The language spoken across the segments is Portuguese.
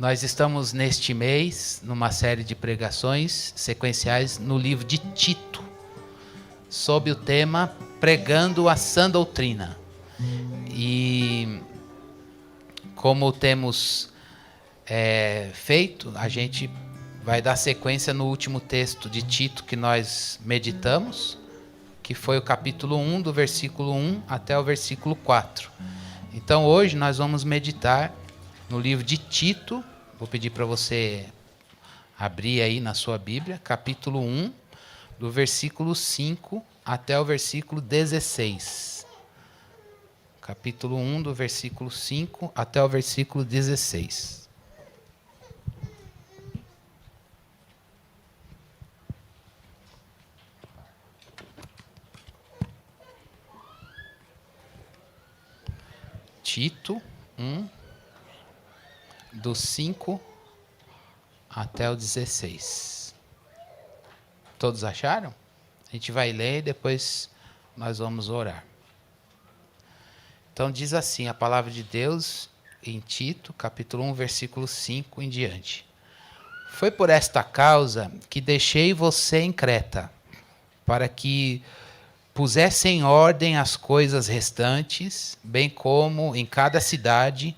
Nós estamos neste mês numa série de pregações sequenciais no livro de Tito, sob o tema Pregando a Sã Doutrina. E como temos feito, a gente vai dar sequência no último texto de Tito que nós meditamos, que foi o capítulo 1, do versículo 1 até o versículo 4. Então hoje nós vamos meditar no livro de Tito. Vou pedir para você abrir aí na sua Bíblia, capítulo 1, do versículo 5 até o versículo 16. Capítulo 1, do versículo 5 até o versículo 16. Tito 1, do 5 até o 16. Todos acharam? A gente vai ler e depois nós vamos orar. Então diz assim a palavra de Deus em Tito, capítulo 1, versículo 5 em diante. Foi por esta causa que deixei você em Creta, para que pusesse em ordem as coisas restantes, bem como em cada cidade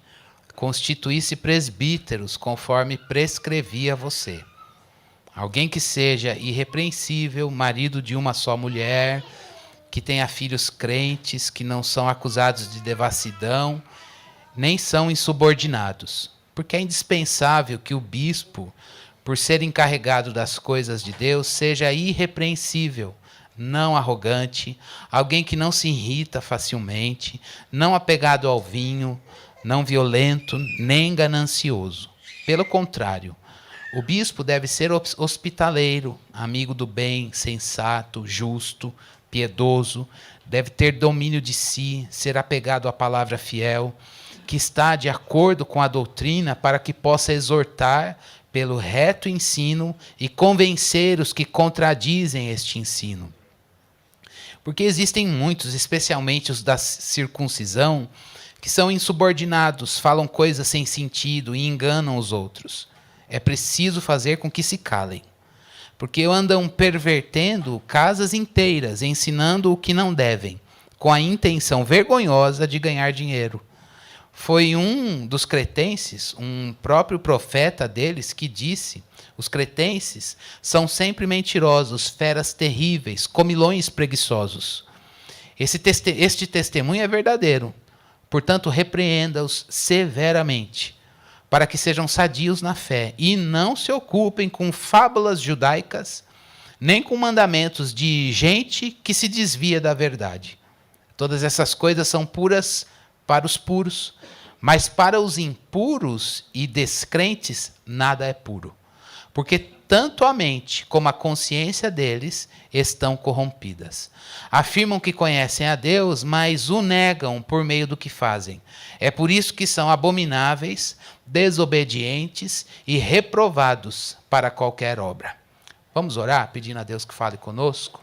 constituísse presbíteros, conforme prescrevia você. Alguém que seja irrepreensível, marido de uma só mulher, que tenha filhos crentes, que não são acusados de devassidão, nem são insubordinados. Porque é indispensável que o bispo, por ser encarregado das coisas de Deus, seja irrepreensível, não arrogante, alguém que não se irrita facilmente, não apegado ao vinho, não violento, nem ganancioso. Pelo contrário, o bispo deve ser hospitaleiro, amigo do bem, sensato, justo, piedoso, deve ter domínio de si, ser apegado à palavra fiel, que está de acordo com a doutrina, para que possa exortar pelo reto ensino e convencer os que contradizem este ensino. Porque existem muitos, especialmente os da circuncisão, que são insubordinados, falam coisas sem sentido e enganam os outros. É preciso fazer com que se calem, porque andam pervertendo casas inteiras, ensinando o que não devem, com a intenção vergonhosa de ganhar dinheiro. Foi um dos cretenses, um próprio profeta deles, que disse: os cretenses são sempre mentirosos, feras terríveis, comilões preguiçosos. Este testemunho é verdadeiro. Portanto, repreenda-os severamente, para que sejam sadios na fé e não se ocupem com fábulas judaicas, nem com mandamentos de gente que se desvia da verdade. Todas essas coisas são puras para os puros, mas para os impuros e descrentes nada é puro, porque tanto a mente como a consciência deles estão corrompidas. Afirmam que conhecem a Deus, mas o negam por meio do que fazem. É por isso que são abomináveis, desobedientes e reprovados para qualquer obra. Vamos orar, pedindo a Deus que fale conosco?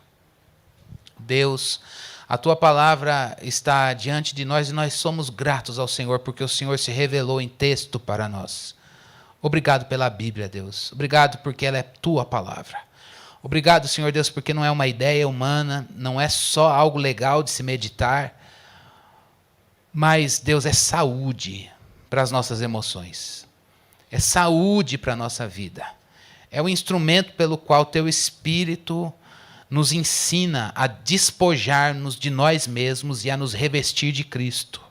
Deus, a Tua palavra está diante de nós e nós somos gratos ao Senhor, porque o Senhor se revelou em texto para nós. Obrigado pela Bíblia, Deus. Obrigado porque ela é Tua palavra. Obrigado, Senhor Deus, porque não é uma ideia humana, não é só algo legal de se meditar, mas, Deus, é saúde para as nossas emoções. É saúde para a nossa vida. É o instrumento pelo qual Teu Espírito nos ensina a despojar-nos de nós mesmos e a nos revestir de Cristo.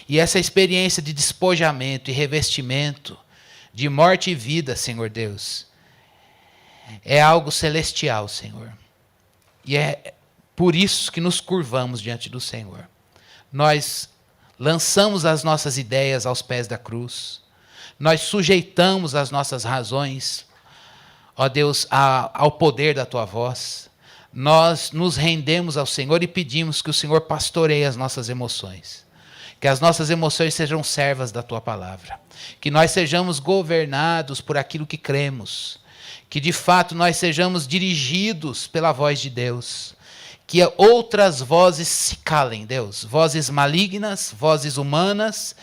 E essa experiência de despojamento e revestimento, de morte e vida, Senhor Deus, é algo celestial, Senhor. E é por isso que nos curvamos diante do Senhor. Nós lançamos as nossas ideias aos pés da cruz. Nós sujeitamos as nossas razões, ó Deus, ao poder da Tua voz. Nós nos rendemos ao Senhor e pedimos que o Senhor pastoreie as nossas emoções. Que as nossas emoções sejam servas da Tua palavra. Que nós sejamos governados por aquilo que cremos. Que de fato nós sejamos dirigidos pela voz de Deus. Que outras vozes se calem, Deus. Vozes malignas, vozes humanas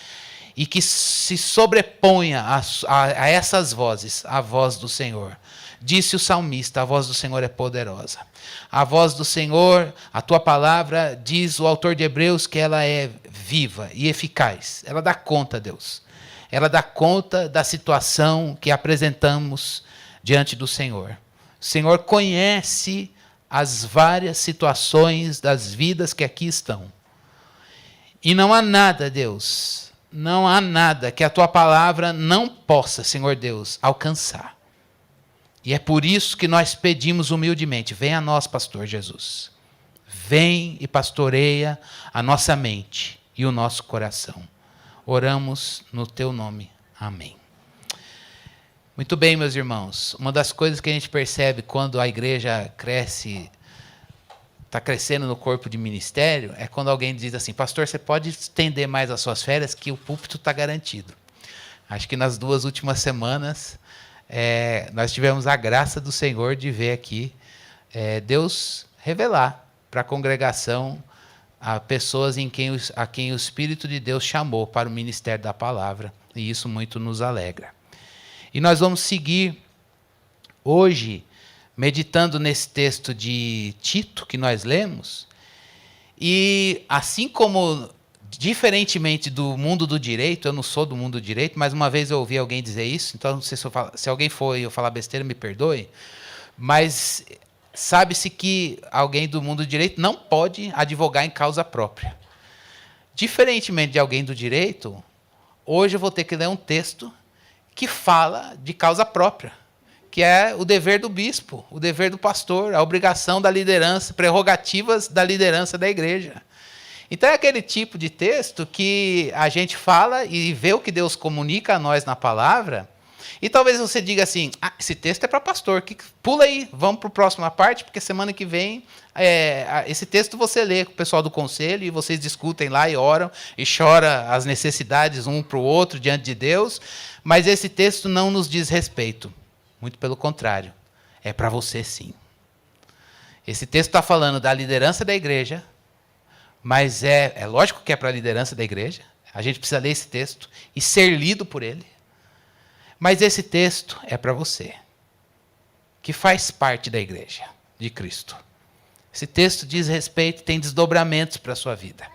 e que se sobreponha a essas vozes, a voz do Senhor. Disse o salmista, a voz do Senhor é poderosa. A voz do Senhor, a tua palavra, diz o autor de Hebreus, que ela é viva e eficaz. Ela dá conta, Deus. Ela dá conta da situação que apresentamos diante do Senhor. O Senhor conhece as várias situações das vidas que aqui estão. E não há nada, Deus, não há nada que a tua palavra não possa, Senhor Deus, alcançar. E é por isso que nós pedimos humildemente, vem a nós, pastor Jesus. Vem e pastoreia a nossa mente e o nosso coração. Oramos no teu nome. Amém. Muito bem, meus irmãos. Uma das coisas que a gente percebe quando a igreja cresce, está crescendo no corpo de ministério, é quando alguém diz assim, pastor, você pode estender mais as suas férias que o púlpito está garantido. Acho que nas 2 últimas semanas, nós tivemos a graça do Senhor de ver aqui Deus revelar para a congregação a pessoas a quem o Espírito de Deus chamou para o ministério da palavra. E isso muito nos alegra. E nós vamos seguir hoje meditando nesse texto de Tito que nós lemos. E assim como, diferentemente do mundo do direito, eu não sou do mundo do direito, mas uma vez eu ouvi alguém dizer isso, então não sei se alguém for e eu falar besteira, me perdoe, mas sabe-se que alguém do mundo do direito não pode advogar em causa própria. Diferentemente de alguém do direito, hoje eu vou ter que ler um texto que fala de causa própria, que é o dever do bispo, o dever do pastor, a obrigação da liderança, prerrogativas da liderança da igreja. Então é aquele tipo de texto que a gente fala e vê o que Deus comunica a nós na palavra, e talvez você diga assim, esse texto é para pastor, pula aí, vamos para a próxima parte, porque semana que vem, esse texto você lê com o pessoal do conselho, e vocês discutem lá e oram, e choram as necessidades um para o outro diante de Deus, mas esse texto não nos diz respeito, muito pelo contrário, é para você sim. Esse texto está falando da liderança da igreja, mas é lógico que é para a liderança da igreja, a gente precisa ler esse texto e ser lido por ele. Mas esse texto é para você, que faz parte da igreja de Cristo. Esse texto diz respeito, tem desdobramentos para a sua vida.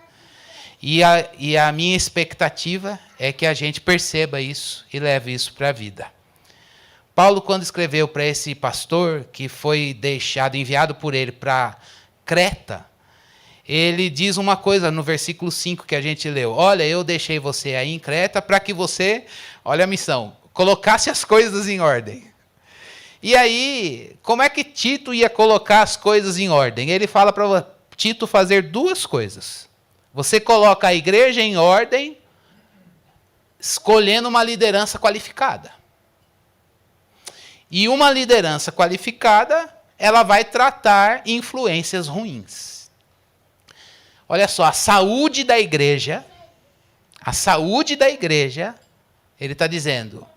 E a minha expectativa é que a gente perceba isso e leve isso para a vida. Paulo, quando escreveu para esse pastor, que foi enviado por ele para Creta, ele diz uma coisa no versículo 5 que a gente leu. Olha, eu deixei você aí em Creta para que você, olha a missão, colocasse as coisas em ordem. E aí, como é que Tito ia colocar as coisas em ordem? Ele fala para Tito fazer 2 coisas. Você coloca a igreja em ordem, escolhendo uma liderança qualificada. E uma liderança qualificada, ela vai tratar influências ruins. Olha só, a saúde da igreja, ele está dizendo,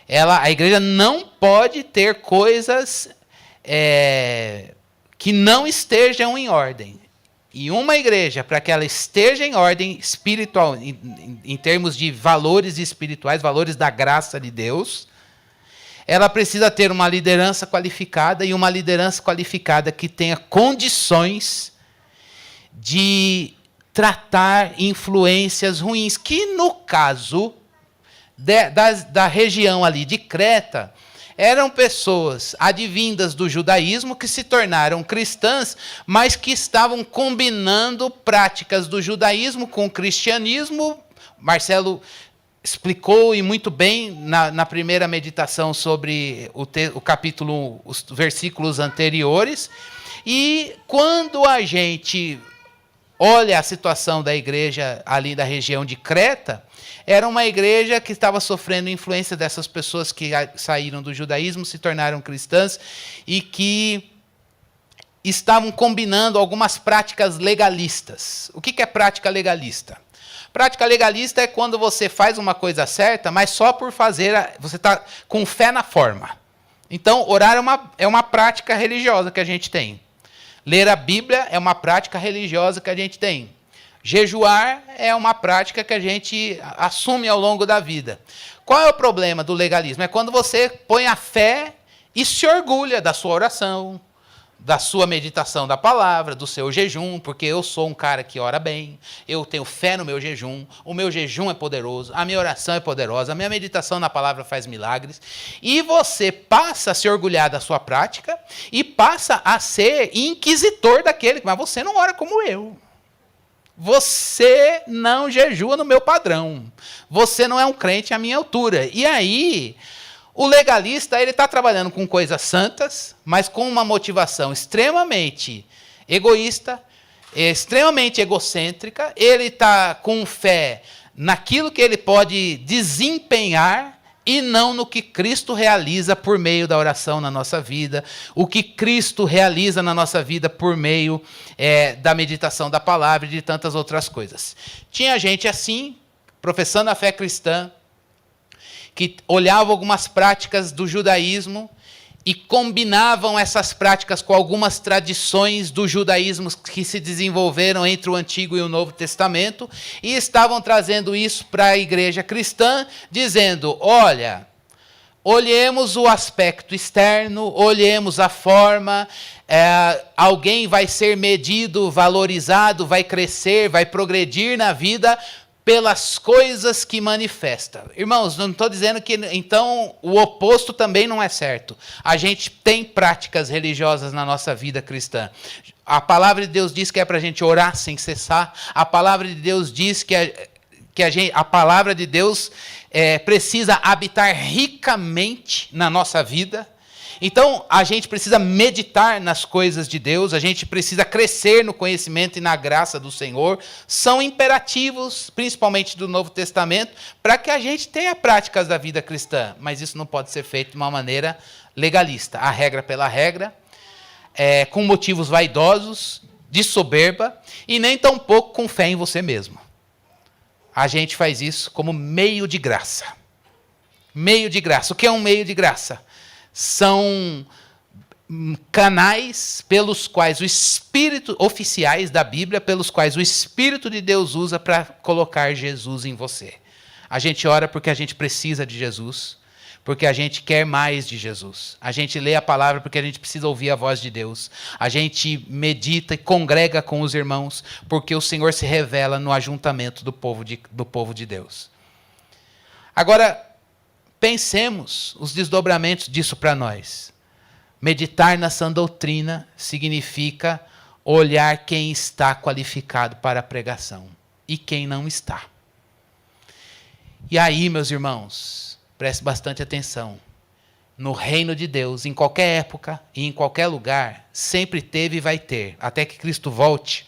a igreja não pode ter coisas que não estejam em ordem. E uma igreja, para que ela esteja em ordem espiritual, em termos de valores espirituais, valores da graça de Deus, ela precisa ter uma liderança qualificada, e uma liderança qualificada que tenha condições de tratar influências ruins, que no caso da região ali de Creta, eram pessoas advindas do judaísmo que se tornaram cristãs, mas que estavam combinando práticas do judaísmo com o cristianismo. Marcelo explicou e muito bem na primeira meditação sobre o capítulo, os versículos anteriores. E quando a gente olha a situação da igreja ali da região de Creta, era uma igreja que estava sofrendo influência dessas pessoas que saíram do judaísmo, se tornaram cristãs, e que estavam combinando algumas práticas legalistas. O que é prática legalista? Prática legalista é quando você faz uma coisa certa, mas só por fazer, você está com fé na forma. Então, orar é uma prática religiosa que a gente tem. Ler a Bíblia é uma prática religiosa que a gente tem. Jejuar é uma prática que a gente assume ao longo da vida. Qual é o problema do legalismo? É quando você põe a fé e se orgulha da sua oração, da sua meditação da palavra, do seu jejum, porque eu sou um cara que ora bem, eu tenho fé no meu jejum, o meu jejum é poderoso, a minha oração é poderosa, a minha meditação na palavra faz milagres, e você passa a se orgulhar da sua prática e passa a ser inquisitor daquele, mas você não ora como eu. Você não jejua no meu padrão. Você não é um crente à minha altura. E aí, o legalista, ele está trabalhando com coisas santas, mas com uma motivação extremamente egoísta, extremamente egocêntrica. Ele está com fé naquilo que ele pode desempenhar e não no que Cristo realiza por meio da oração na nossa vida, o que Cristo realiza na nossa vida por meio da meditação da palavra e de tantas outras coisas. Tinha gente assim, professando a fé cristã, que olhava algumas práticas do judaísmo e combinavam essas práticas com algumas tradições do judaísmo que se desenvolveram entre o Antigo e o Novo Testamento e estavam trazendo isso para a igreja cristã, dizendo, olha, olhemos o aspecto externo, olhemos a forma, alguém vai ser medido, valorizado, vai crescer, vai progredir na vida pelas coisas que manifesta. Irmãos, não estou dizendo que, então, o oposto também não é certo. A gente tem práticas religiosas na nossa vida cristã. A palavra de Deus diz que é para a gente orar sem cessar. A palavra de Deus diz que a palavra de Deus precisa habitar ricamente na nossa vida. Então, a gente precisa meditar nas coisas de Deus, a gente precisa crescer no conhecimento e na graça do Senhor. São imperativos, principalmente do Novo Testamento, para que a gente tenha práticas da vida cristã. Mas isso não pode ser feito de uma maneira legalista. A regra pela regra, com motivos vaidosos, de soberba, e nem tampouco com fé em você mesmo. A gente faz isso como meio de graça. Meio de graça. O que é um meio de graça? São canais pelos quais o Espírito, oficiais da Bíblia, pelos quais o Espírito de Deus usa para colocar Jesus em você. A gente ora porque a gente precisa de Jesus, porque a gente quer mais de Jesus. A gente lê a palavra porque a gente precisa ouvir a voz de Deus. A gente medita e congrega com os irmãos porque o Senhor se revela no ajuntamento do povo de Deus. Agora, pensemos os desdobramentos disso para nós. Meditar na sã doutrina significa olhar quem está qualificado para a pregação e quem não está. E aí, meus irmãos, preste bastante atenção. No reino de Deus, em qualquer época e em qualquer lugar, sempre teve e vai ter, até que Cristo volte,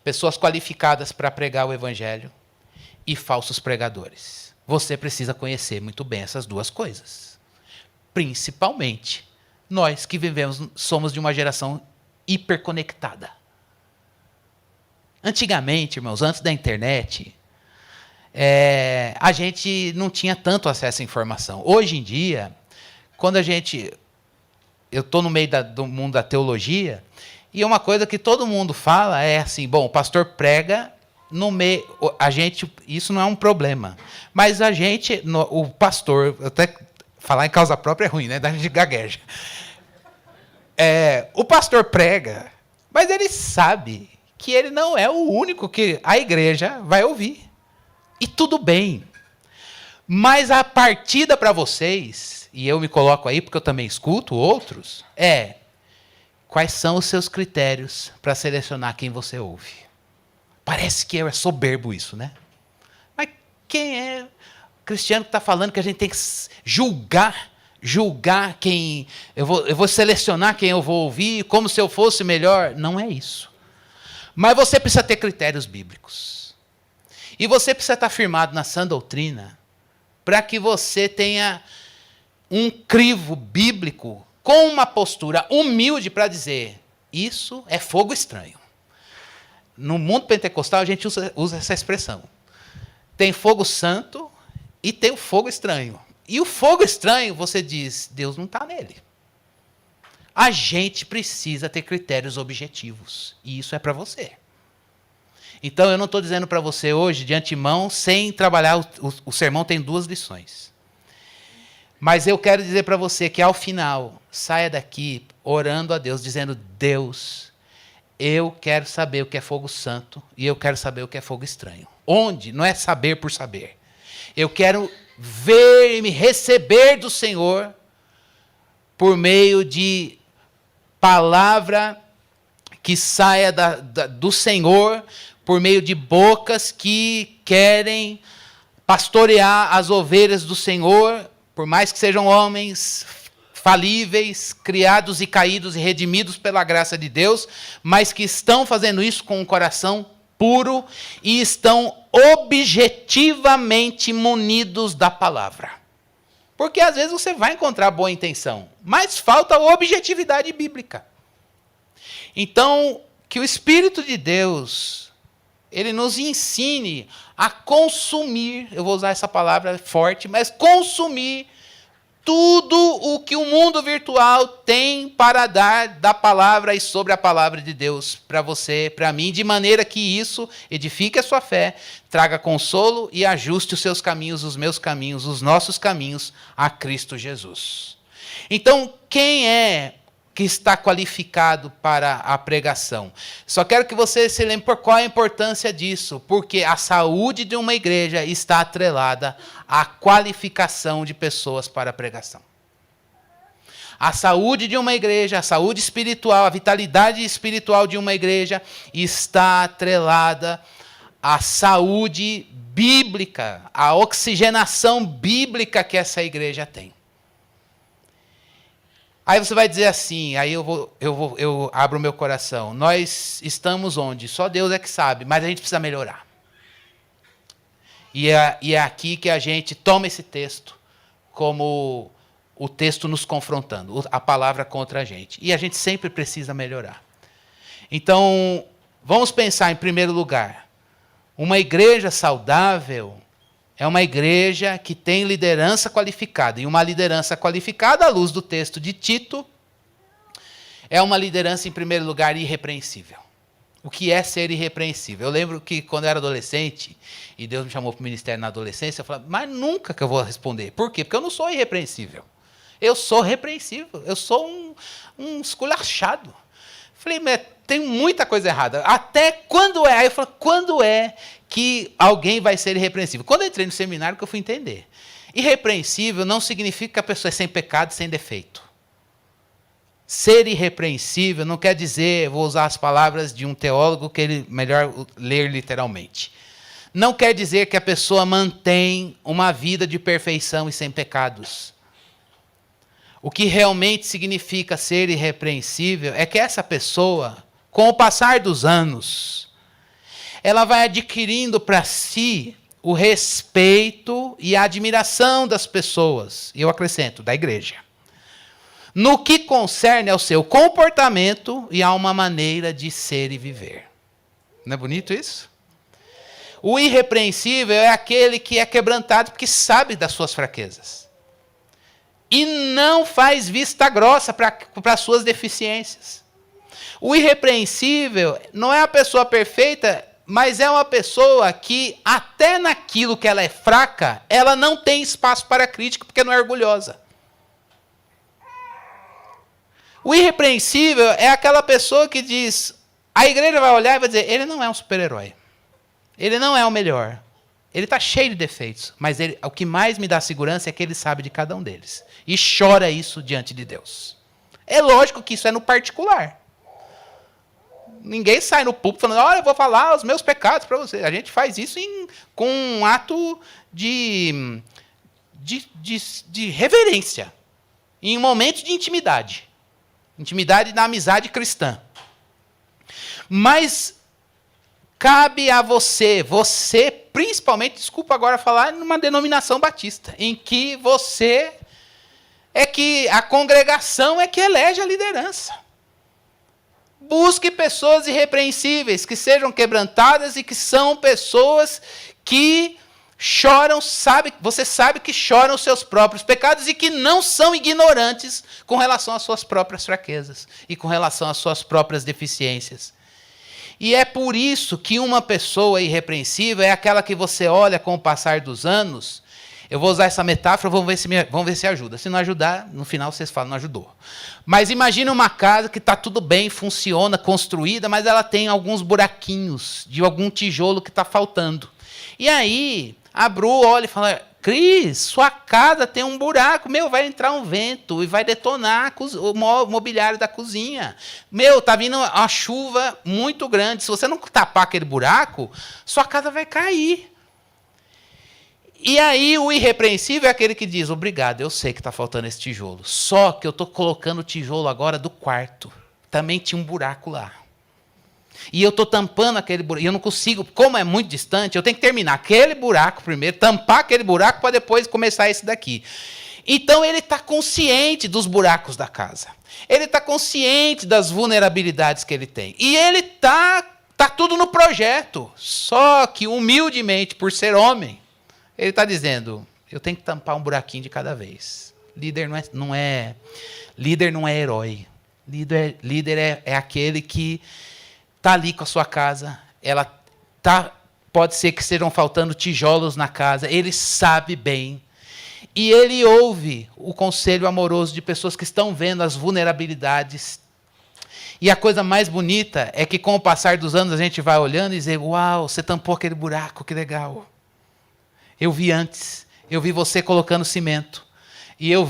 pessoas qualificadas para pregar o evangelho e falsos pregadores. Você precisa conhecer muito bem essas duas coisas. Principalmente nós que vivemos, somos de uma geração hiperconectada. Antigamente, irmãos, antes da internet, a gente não tinha tanto acesso à informação. Hoje em dia, quando eu estou no meio do mundo da teologia, e uma coisa que todo mundo fala é assim, bom, o pastor prega no meio, isso não é um problema, mas o pastor, até falar em causa própria é ruim, né? Da gente gagueja. O pastor prega, mas ele sabe que ele não é o único que a igreja vai ouvir. E tudo bem. Mas a partida para vocês, e eu me coloco aí porque eu também escuto outros, quais são os seus critérios para selecionar quem você ouve? Parece que é soberbo isso, né? Mas quem é o cristiano que está falando que a gente tem que julgar quem... Eu vou selecionar quem eu vou ouvir como se eu fosse melhor? Não é isso. Mas você precisa ter critérios bíblicos. E você precisa estar firmado na sã doutrina para que você tenha um crivo bíblico com uma postura humilde para dizer, isso é fogo estranho. No mundo pentecostal, a gente usa essa expressão. Tem fogo santo e tem o fogo estranho. E o fogo estranho, você diz, Deus não está nele. A gente precisa ter critérios objetivos. E isso é para você. Então, eu não estou dizendo para você hoje, de antemão, sem trabalhar, o sermão tem 2 lições. Mas eu quero dizer para você que, ao final, saia daqui orando a Deus, dizendo: Deus, eu quero saber o que é fogo santo e eu quero saber o que é fogo estranho. Onde? Não é saber por saber. Eu quero ver e me receber do Senhor por meio de palavra que saia do Senhor, por meio de bocas que querem pastorear as ovelhas do Senhor, por mais que sejam homens falíveis, criados e caídos e redimidos pela graça de Deus, mas que estão fazendo isso com um coração puro e estão objetivamente munidos da palavra. Porque às vezes você vai encontrar boa intenção, mas falta objetividade bíblica. Então, que o Espírito de Deus, ele nos ensine a consumir, eu vou usar essa palavra forte, mas consumir tudo o que o mundo virtual tem para dar da palavra e sobre a palavra de Deus para você, para mim, de maneira que isso edifique a sua fé, traga consolo e ajuste os seus caminhos, os meus caminhos, os nossos caminhos a Cristo Jesus. Então, quem é que está qualificado para a pregação? Só quero que você se lembre por qual a importância disso, porque a saúde de uma igreja está atrelada à qualificação de pessoas para a pregação. A saúde de uma igreja, a saúde espiritual, a vitalidade espiritual de uma igreja está atrelada à saúde bíblica, à oxigenação bíblica que essa igreja tem. Aí você vai dizer assim, aí eu abro o meu coração. Nós estamos onde? Só Deus é que sabe, mas a gente precisa melhorar. E é aqui que a gente toma esse texto como o texto nos confrontando, a palavra contra a gente. E a gente sempre precisa melhorar. Então, vamos pensar em primeiro lugar. Uma igreja saudável é uma igreja que tem liderança qualificada. E uma liderança qualificada, à luz do texto de Tito, é uma liderança, em primeiro lugar, irrepreensível. O que é ser irrepreensível? Eu lembro que, quando eu era adolescente, e Deus me chamou para o ministério na adolescência, eu falava, mas nunca que eu vou responder. Por quê? Porque eu não sou irrepreensível. Eu sou repreensível. Eu sou um esculachado. Falei, mas tem muita coisa errada. Até quando é? Aí eu falei, quando é que alguém vai ser irrepreensível? Quando eu entrei no seminário que eu fui entender. Irrepreensível não significa que a pessoa é sem pecado, sem defeito. Ser irrepreensível não quer dizer, vou usar as palavras de um teólogo que ele melhor ler literalmente. Não quer dizer que a pessoa mantém uma vida de perfeição e sem pecados. O que realmente significa ser irrepreensível é que essa pessoa, com o passar dos anos, ela vai adquirindo para si o respeito e a admiração das pessoas, e eu acrescento, da igreja, no que concerne ao seu comportamento e a uma maneira de ser e viver. Não é bonito isso? O irrepreensível é aquele que é quebrantado porque sabe das suas fraquezas. E não faz vista grossa para as suas deficiências. O irrepreensível não é a pessoa perfeita, mas é uma pessoa que, até naquilo que ela é fraca, ela não tem espaço para crítica, porque não é orgulhosa. O irrepreensível é aquela pessoa que diz, a igreja vai olhar e vai dizer, ele não é um super-herói. Ele não é o melhor. Ele está cheio de defeitos, mas o que mais me dá segurança é que ele sabe de cada um deles. E chora isso diante de Deus. É lógico que isso é no particular. Ninguém sai no púlpito falando, olha, eu vou falar os meus pecados para você. A gente faz isso com um ato de reverência. Em um momento de intimidade. Intimidade da amizade cristã. Mas cabe a você principalmente, desculpa agora falar, numa denominação batista, em que você é que a congregação é que elege a liderança. Busque pessoas irrepreensíveis, que sejam quebrantadas e que são pessoas que choram, você sabe que choram os seus próprios pecados e que não são ignorantes com relação às suas próprias fraquezas e com relação às suas próprias deficiências. E é por isso que uma pessoa irrepreensível é aquela que você olha com o passar dos anos. Eu vou usar essa metáfora, vamos ver se ajuda. Se não ajudar, no final vocês falam, não ajudou. Mas imagine uma casa que está tudo bem, funciona, construída, mas ela tem alguns buraquinhos de algum tijolo que está faltando. E aí, a Bru olha e fala, Cris, sua casa tem um buraco, vai entrar um vento e vai detonar o mobiliário da cozinha. Tá vindo uma chuva muito grande, se você não tapar aquele buraco, sua casa vai cair. E aí o irrepreensível é aquele que diz, obrigado, eu sei que está faltando esse tijolo, só que eu estou colocando o tijolo agora do quarto. Também tinha um buraco lá. E eu estou tampando aquele buraco, e eu não consigo, como é muito distante, eu tenho que terminar aquele buraco primeiro, tampar aquele buraco para depois começar esse daqui. Então ele está consciente dos buracos da casa. Ele está consciente das vulnerabilidades que ele tem. E ele está tudo no projeto. Só que humildemente, por ser homem, ele está dizendo, eu tenho que tampar um buraquinho de cada vez. Líder não é herói. Líder é aquele que está ali com a sua casa. Pode ser que estejam faltando tijolos na casa. Ele sabe bem. E ele ouve o conselho amoroso de pessoas que estão vendo as vulnerabilidades. E a coisa mais bonita é que, com o passar dos anos, a gente vai olhando e dizer, uau, você tampou aquele buraco, que legal. Eu vi antes, eu vi você colocando cimento. E eu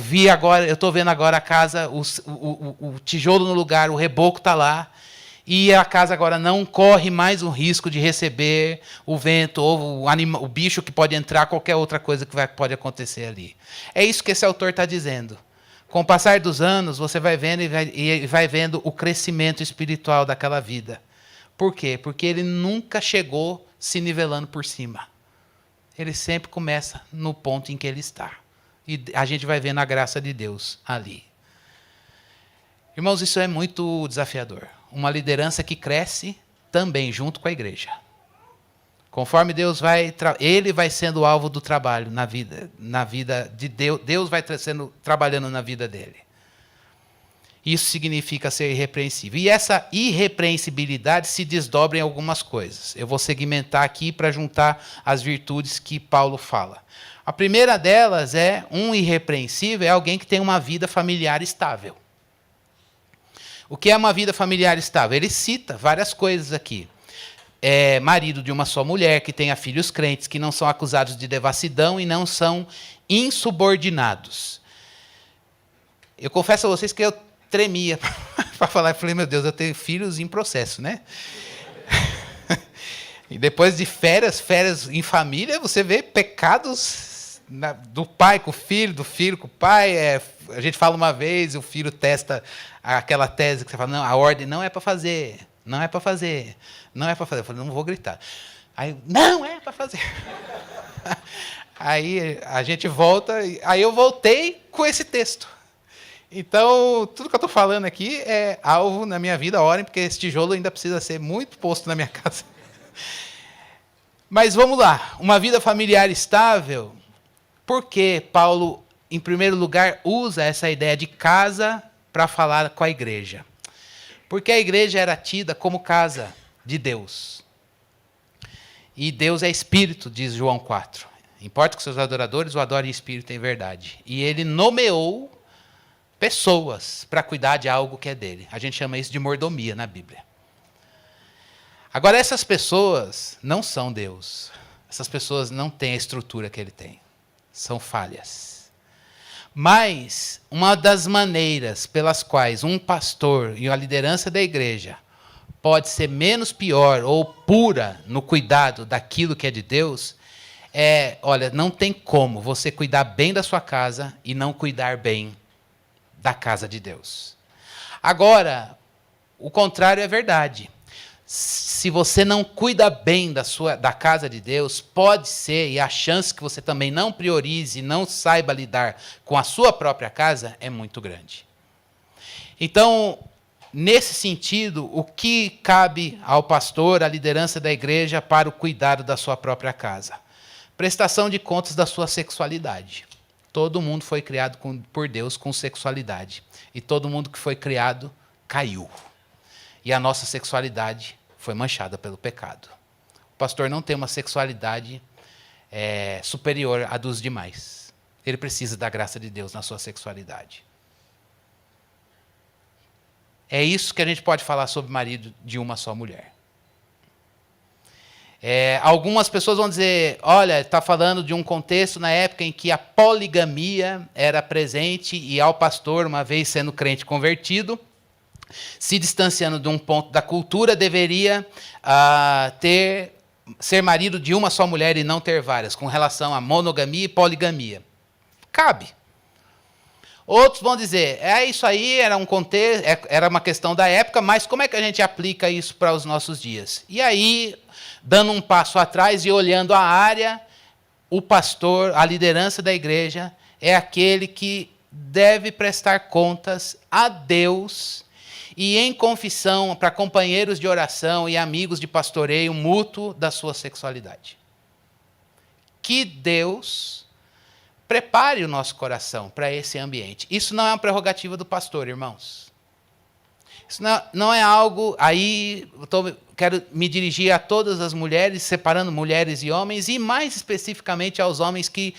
estou vendo agora a casa, o tijolo no lugar, o reboco está lá. E a casa agora não corre mais o risco de receber o vento, ou o bicho que pode entrar, qualquer outra coisa que pode acontecer ali. É isso que esse autor está dizendo. Com o passar dos anos, você vai vendo e vai vendo o crescimento espiritual daquela vida. Por quê? Porque ele nunca chegou se nivelando por cima. Ele sempre começa no ponto em que ele está. E a gente vai vendo a graça de Deus ali. Irmãos, isso é muito desafiador. Uma liderança que cresce também junto com a igreja. Conforme Deus ele vai sendo o alvo do trabalho na vida de Deus. Deus vai trabalhando na vida dele. Isso significa ser irrepreensível. E essa irrepreensibilidade se desdobra em algumas coisas. Eu vou segmentar aqui para juntar as virtudes que Paulo fala. A primeira delas é, um irrepreensível é alguém que tem uma vida familiar estável. O que é uma vida familiar estável? Ele cita várias coisas aqui. É marido de uma só mulher, que tenha filhos crentes, que não são acusados de devassidão e não são insubordinados. Eu confesso a vocês que eu tremia para falar. Eu falei, meu Deus, eu tenho filhos em processo, né? E depois de férias em família, você vê pecados do pai com o filho, do filho com o pai. A gente fala uma vez, o filho testa aquela tese que você fala, não, a ordem não é para fazer, não é para fazer, não é para fazer. Eu falei, não vou gritar. Aí, não é para fazer. Aí a gente volta, aí eu voltei com esse texto. Então, tudo que eu estou falando aqui é alvo na minha vida, orem, porque esse tijolo ainda precisa ser muito posto na minha casa. Mas vamos lá, uma vida familiar estável, por que Paulo, em primeiro lugar, usa essa ideia de casa para falar com a igreja? Porque a igreja era tida como casa de Deus. E Deus é espírito, diz João 4. Importa que seus adoradores o adorem em espírito e em verdade. E ele nomeou pessoas para cuidar de algo que é dele. A gente chama isso de mordomia na Bíblia. Agora, essas pessoas não são Deus. Essas pessoas não têm a estrutura que ele tem. São falhas. Mas uma das maneiras pelas quais um pastor e a liderança da igreja pode ser menos pior ou pura no cuidado daquilo que é de Deus olha, não tem como você cuidar bem da sua casa e não cuidar bem da casa de Deus. Agora, o contrário é verdade. Se você não cuida bem da casa de Deus, pode ser, e a chance que você também não priorize, não saiba lidar com a sua própria casa, é muito grande. Então, nesse sentido, o que cabe ao pastor, à liderança da igreja, para o cuidado da sua própria casa? Prestação de contas da sua sexualidade. Todo mundo foi criado por Deus com sexualidade. E todo mundo que foi criado caiu. E a nossa sexualidade foi manchada pelo pecado. O pastor não tem uma sexualidade superior à dos demais. Ele precisa da graça de Deus na sua sexualidade. É isso que a gente pode falar sobre marido de uma só mulher. Algumas pessoas vão dizer, olha, está falando de um contexto na época em que a poligamia era presente e ao pastor, uma vez sendo crente convertido, se distanciando de um ponto da cultura, deveria ser marido de uma só mulher e não ter várias, com relação a monogamia e poligamia. Cabe. Outros vão dizer, isso aí era um contexto, era uma questão da época, mas como é que a gente aplica isso para os nossos dias? E aí, dando um passo atrás e olhando a área, o pastor, a liderança da igreja, é aquele que deve prestar contas a Deus e em confissão para companheiros de oração e amigos de pastoreio mútuo da sua sexualidade. Que Deus prepare o nosso coração para esse ambiente. Isso não é uma prerrogativa do pastor, irmãos. Isso não é algo... Aí quero me dirigir a todas as mulheres, separando mulheres e homens, e mais especificamente aos homens que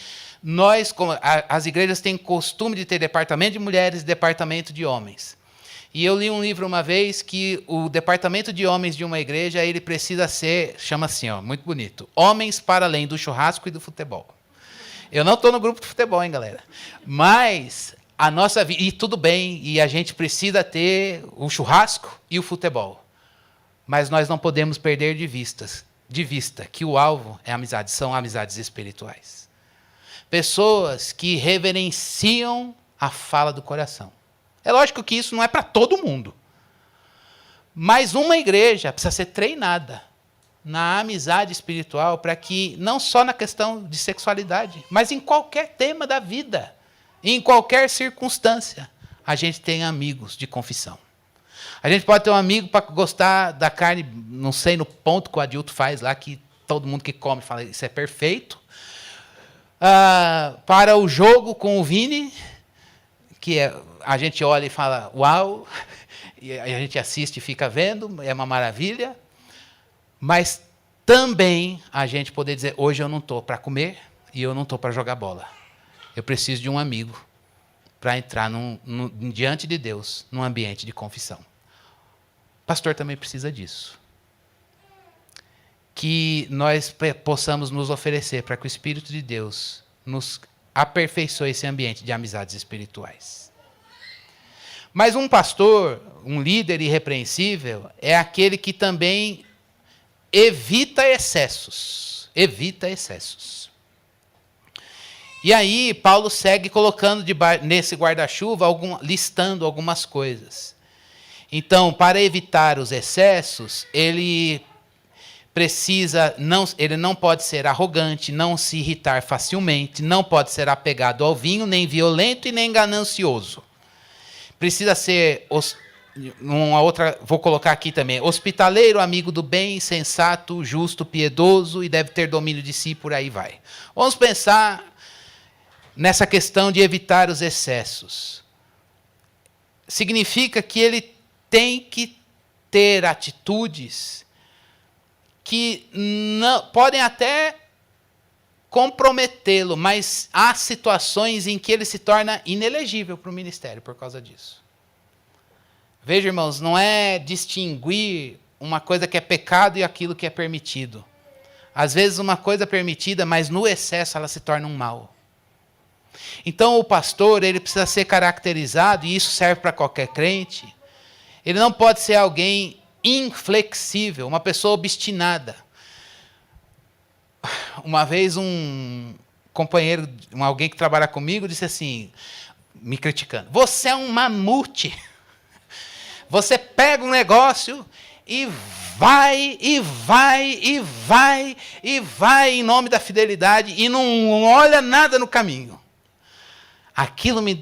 as igrejas têm costume de ter departamento de mulheres e departamento de homens. E eu li um livro uma vez que o departamento de homens de uma igreja, ele precisa ser, chama assim, muito bonito, homens para além do churrasco e do futebol. Eu não estou no grupo de futebol, hein, galera? Mas a nossa vida, e tudo bem, e a gente precisa ter o churrasco e o futebol. Mas nós não podemos perder de vista que o alvo é amizade, são amizades espirituais. Pessoas que reverenciam a fala do coração. É lógico que isso não é para todo mundo. Mas uma igreja precisa ser treinada na amizade espiritual para que, não só na questão de sexualidade, mas em qualquer tema da vida, em qualquer circunstância, a gente tenha amigos de confissão. A gente pode ter um amigo para gostar da carne, não sei, no ponto que o Adilto faz lá, que todo mundo que come fala, isso é perfeito. Para o jogo com o Vini, que a gente olha e fala, uau, e a gente assiste e fica vendo, é uma maravilha. Mas também a gente poder dizer, hoje eu não estou para comer e eu não estou para jogar bola. Eu preciso de um amigo para entrar diante de Deus, num ambiente de confissão. O pastor também precisa disso. Que nós possamos nos oferecer para que o Espírito de Deus nos aperfeiçoe esse ambiente de amizades espirituais. Mas um pastor, um líder irrepreensível, é aquele que também evita excessos. Evita excessos. E aí, Paulo segue colocando nesse guarda-chuva, listando algumas coisas. Então, para evitar os excessos, ele não pode ser arrogante, não se irritar facilmente, não pode ser apegado ao vinho, nem violento e nem ganancioso. Precisa ser... vou colocar aqui também, hospitaleiro, amigo do bem, sensato, justo, piedoso e deve ter domínio de si, por aí vai. Vamos pensar nessa questão de evitar os excessos. Significa que ele tem que ter atitudes que podem até comprometê-lo, mas há situações em que ele se torna inelegível para o ministério por causa disso. Veja, irmãos, não é distinguir uma coisa que é pecado e aquilo que é permitido. Às vezes uma coisa é permitida, mas no excesso ela se torna um mal. Então o pastor, ele precisa ser caracterizado, e isso serve para qualquer crente. Ele não pode ser alguém inflexível, uma pessoa obstinada. Uma vez um companheiro, alguém que trabalha comigo, disse assim, me criticando, você é um mamute. Você pega um negócio e vai, e vai, e vai, e vai em nome da fidelidade e não olha nada no caminho. Aquilo me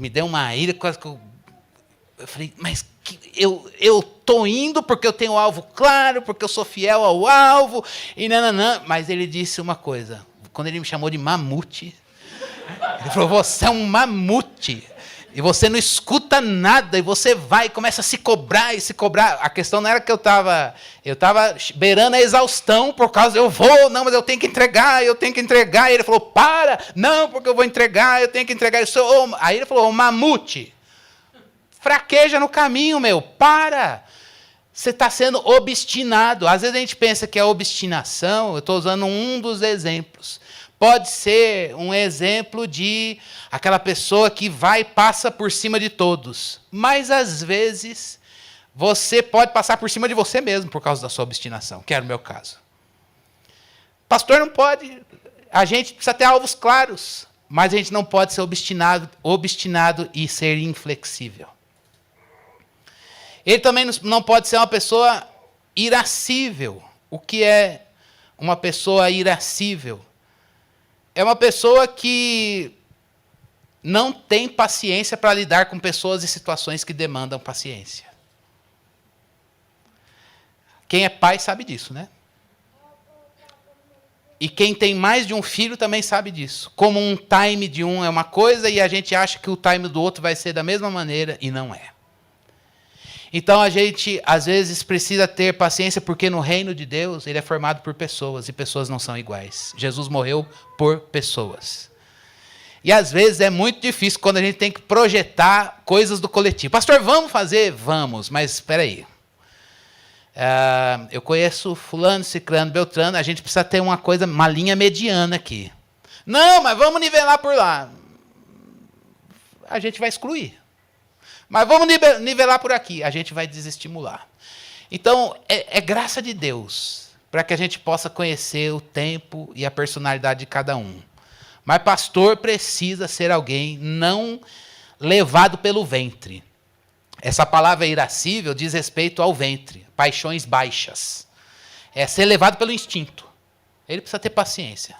deu uma ira, quase que eu falei, mas eu estou indo porque eu tenho o alvo claro, porque eu sou fiel ao alvo, e nananã. Mas ele disse uma coisa, quando ele me chamou de mamute, ele falou, você é um mamute. E você não escuta adianta nada, e você vai e começa a se cobrar e se cobrar. A questão não era que eu estava beirando a exaustão por causa, não, mas eu tenho que entregar. E ele falou, para, não, porque eu vou entregar, eu tenho que entregar. Aí ele falou, mamute, fraqueja no caminho, para. Você está sendo obstinado. Às vezes a gente pensa que a obstinação, eu estou usando um dos exemplos, pode ser um exemplo de aquela pessoa que vai e passa por cima de todos. Mas, às vezes, você pode passar por cima de você mesmo por causa da sua obstinação, que era o meu caso. Pastor não pode. A gente precisa ter alvos claros, mas a gente não pode ser obstinado e ser inflexível. Ele também não pode ser uma pessoa irascível. O que é uma pessoa irascível? É uma pessoa que não tem paciência para lidar com pessoas e situações que demandam paciência. Quem é pai sabe disso, né? E quem tem mais de um filho também sabe disso. Como um time de um é uma coisa e a gente acha que o time do outro vai ser da mesma maneira e não é. Então a gente, às vezes, precisa ter paciência porque no reino de Deus ele é formado por pessoas e pessoas não são iguais. Jesus morreu por pessoas. E às vezes é muito difícil quando a gente tem que projetar coisas do coletivo. Pastor, vamos fazer? Vamos, mas espera aí. Eu conheço fulano, ciclano, beltrano, a gente precisa ter uma linha mediana aqui. Não, mas vamos nivelar por lá. A gente vai excluir. Mas vamos nivelar por aqui. A gente vai desestimular. Então, é graça de Deus para que a gente possa conhecer o tempo e a personalidade de cada um. Mas pastor precisa ser alguém não levado pelo ventre. Essa palavra irascível diz respeito ao ventre, paixões baixas. É ser levado pelo instinto. Ele precisa ter paciência.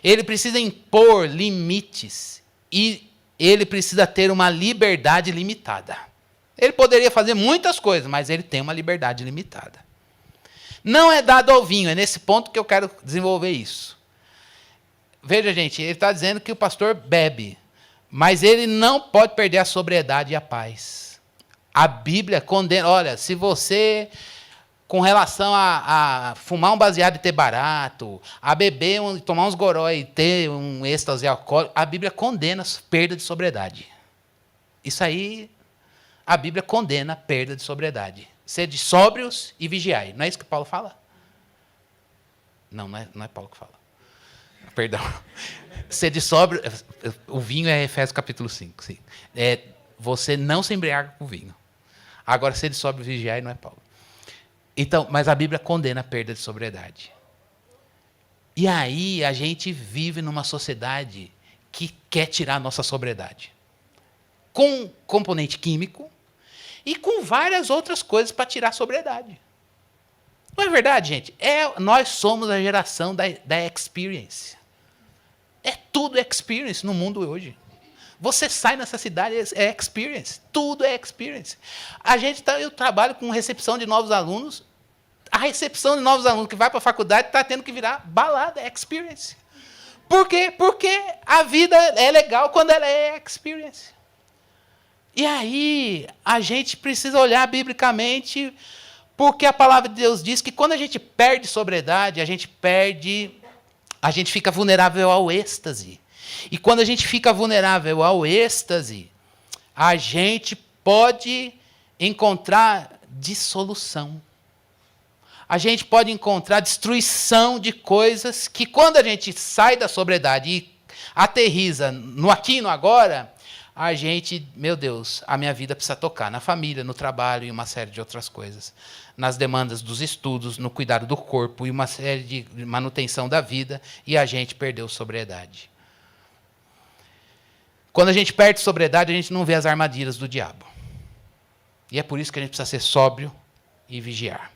Ele precisa impor limites e ele precisa ter uma liberdade limitada. Ele poderia fazer muitas coisas, mas ele tem uma liberdade limitada. Não é dado ao vinho, é nesse ponto que eu quero desenvolver isso. Veja, gente, ele está dizendo que o pastor bebe, mas ele não pode perder a sobriedade e a paz. A Bíblia condena, olha, se você, com relação a fumar um baseado e ter barato, a beber, tomar uns goró e ter um êxtase alcoólico, a Bíblia condena perda de sobriedade. Isso aí, a Bíblia condena perda de sobriedade. Sede sóbrios e vigiai. Não é isso que Paulo fala? Não é Paulo que fala. Perdão. Sede sóbrio, o vinho é Efésios capítulo 5. Sim. Você não se embriaga com vinho. Agora, sede sóbrio e vigiai não é Paulo. Então, mas a Bíblia condena a perda de sobriedade. E aí a gente vive numa sociedade que quer tirar a nossa sobriedade. Com componente químico e com várias outras coisas para tirar a sobriedade. Não é verdade, gente? Nós somos a geração da experience. É tudo experience no mundo hoje. Você sai nessa cidade, é experience. Tudo é experience. Eu trabalho com recepção de novos alunos. A recepção de novos alunos que vai para a faculdade está tendo que virar balada, é experience. Por quê? Porque a vida é legal quando ela é experience. E aí, a gente precisa olhar biblicamente, porque a palavra de Deus diz que quando a gente perde sobriedade, a gente fica vulnerável ao êxtase. E quando a gente fica vulnerável ao êxtase, a gente pode encontrar dissolução. A gente pode encontrar destruição de coisas que, quando a gente sai da sobriedade e aterriza no aqui e no agora, a gente, meu Deus, a minha vida precisa tocar na família, no trabalho e uma série de outras coisas. Nas demandas dos estudos, no cuidado do corpo e uma série de manutenção da vida, e a gente perdeu sobriedade. Quando a gente perde sobriedade, a gente não vê as armadilhas do diabo. E é por isso que a gente precisa ser sóbrio e vigiar.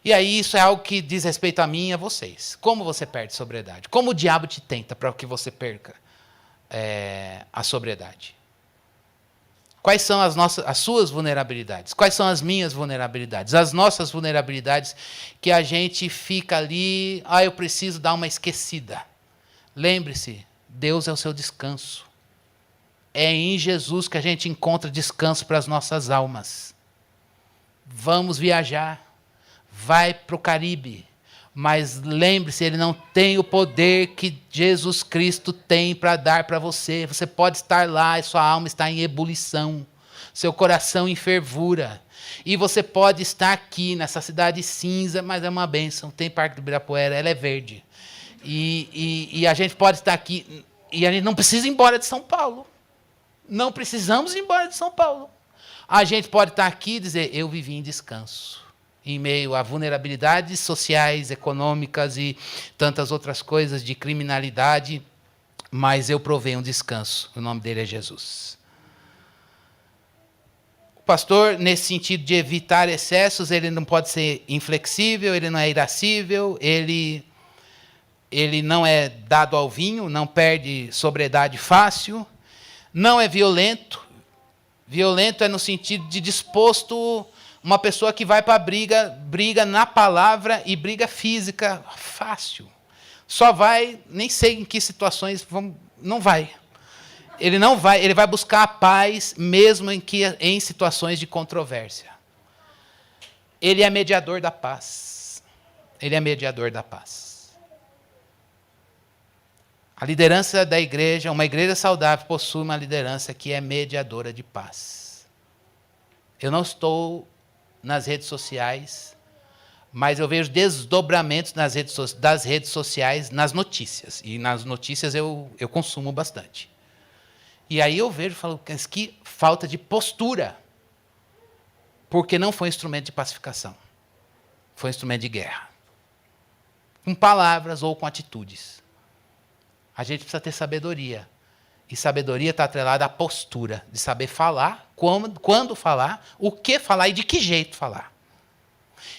E aí isso é algo que diz respeito a mim e a vocês. Como você perde sobriedade? Como o diabo te tenta para que você perca a sobriedade? Quais são as suas vulnerabilidades? Quais são as minhas vulnerabilidades? As nossas vulnerabilidades que a gente fica ali, eu preciso dar uma esquecida. Lembre-se, Deus é o seu descanso. É em Jesus que a gente encontra descanso para as nossas almas. Vamos viajar. Vai para o Caribe. Mas lembre-se, ele não tem o poder que Jesus Cristo tem para dar para você. Você pode estar lá e sua alma está em ebulição. Seu coração em fervura. E você pode estar aqui nessa cidade cinza, mas é uma bênção. Tem Parque do Ibirapuera, ela é verde. E a gente pode estar aqui. E a gente não precisa ir embora de São Paulo. Não precisamos ir embora de São Paulo. A gente pode estar aqui e dizer, eu vivi em descanso. Em meio a vulnerabilidades sociais, econômicas e tantas outras coisas de criminalidade, mas eu provei um descanso. O nome dele é Jesus. O pastor, nesse sentido de evitar excessos, ele não pode ser inflexível, ele não é irascível, ele não é dado ao vinho, não perde sobriedade fácil, não é violento. Violento é no sentido de disposto, uma pessoa que vai para a briga na palavra e briga física fácil. Só vai, nem sei em que situações, não vai. Ele não vai, ele vai buscar a paz mesmo em situações de controvérsia. Ele é mediador da paz. Ele é mediador da paz. A liderança da igreja, uma igreja saudável, possui uma liderança que é mediadora de paz. Eu não estou nas redes sociais, mas eu vejo desdobramentos das redes sociais nas notícias. E nas notícias eu consumo bastante. E aí eu vejo e falo, que falta de postura. Porque não foi um instrumento de pacificação. Foi um instrumento de guerra. Com palavras ou com atitudes. A gente precisa ter sabedoria. E sabedoria está atrelada à postura. De saber falar, quando falar, o que falar e de que jeito falar.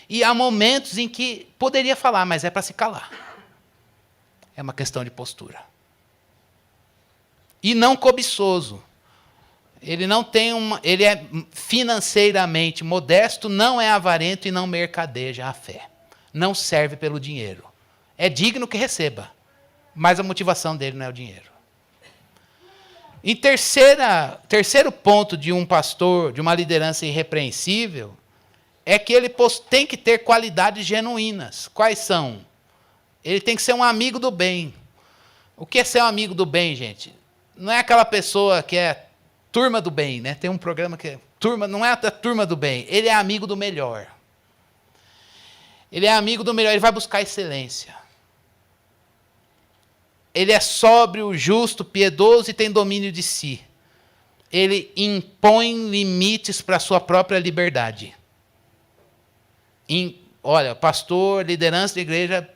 E há momentos em que poderia falar, mas é para se calar. É uma questão de postura. E não cobiçoso. Ele não tem ele é financeiramente modesto, não é avarento e não mercadeja a fé. Não serve pelo dinheiro. É digno que receba, mas a motivação dele não é o dinheiro. Em terceiro ponto de um pastor, de uma liderança irrepreensível, é que ele tem que ter qualidades genuínas. Quais são? Ele tem que ser um amigo do bem. O que é ser um amigo do bem, gente? Não é aquela pessoa que é turma do bem, né? Tem um programa que é turma, não é a turma do bem, ele é amigo do melhor. Ele é amigo do melhor, ele vai buscar excelência. Ele é sóbrio, justo, piedoso e tem domínio de si. Ele impõe limites para a sua própria liberdade. Olha, pastor, liderança de igreja,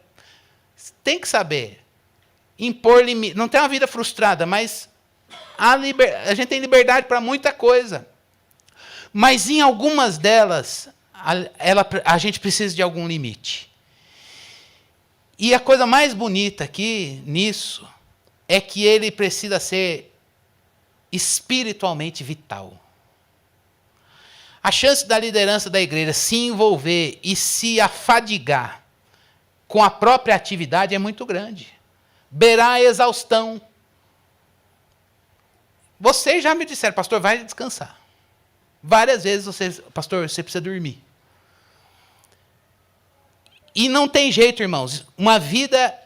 tem que saber impor limites. Não tem uma vida frustrada, mas a gente tem liberdade para muita coisa. Mas em algumas delas, a gente precisa de algum limite. E a coisa mais bonita aqui, nisso, é que ele precisa ser espiritualmente vital. A chance da liderança da igreja se envolver e se afadigar com a própria atividade é muito grande. Beirar a exaustão. Vocês já me disseram, pastor, vai descansar. Várias vezes pastor, você precisa dormir. E não tem jeito, irmãos. Uma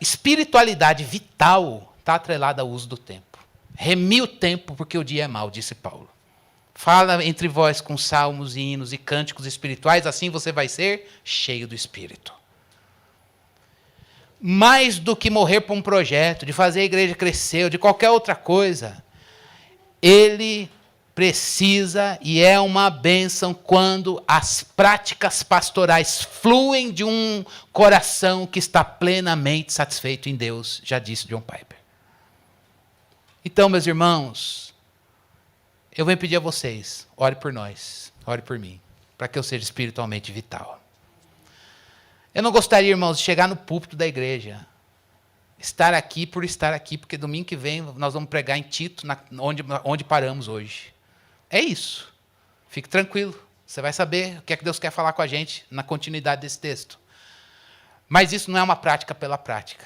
espiritualidade vital está atrelada ao uso do tempo. Remi o tempo, porque o dia é mau, disse Paulo. Fala entre vós com salmos, hinos e cânticos espirituais, assim você vai ser cheio do Espírito. Mais do que morrer por um projeto, de fazer a igreja crescer, ou de qualquer outra coisa, ele precisa e é uma bênção quando as práticas pastorais fluem de um coração que está plenamente satisfeito em Deus, já disse John Piper. Então, meus irmãos, eu venho pedir a vocês, ore por nós, ore por mim, para que eu seja espiritualmente vital. Eu não gostaria, irmãos, de chegar no púlpito da igreja, estar aqui por estar aqui, porque domingo que vem nós vamos pregar em Tito, onde paramos hoje. É isso. Fique tranquilo. Você vai saber o que é que Deus quer falar com a gente na continuidade desse texto. Mas isso não é uma prática pela prática.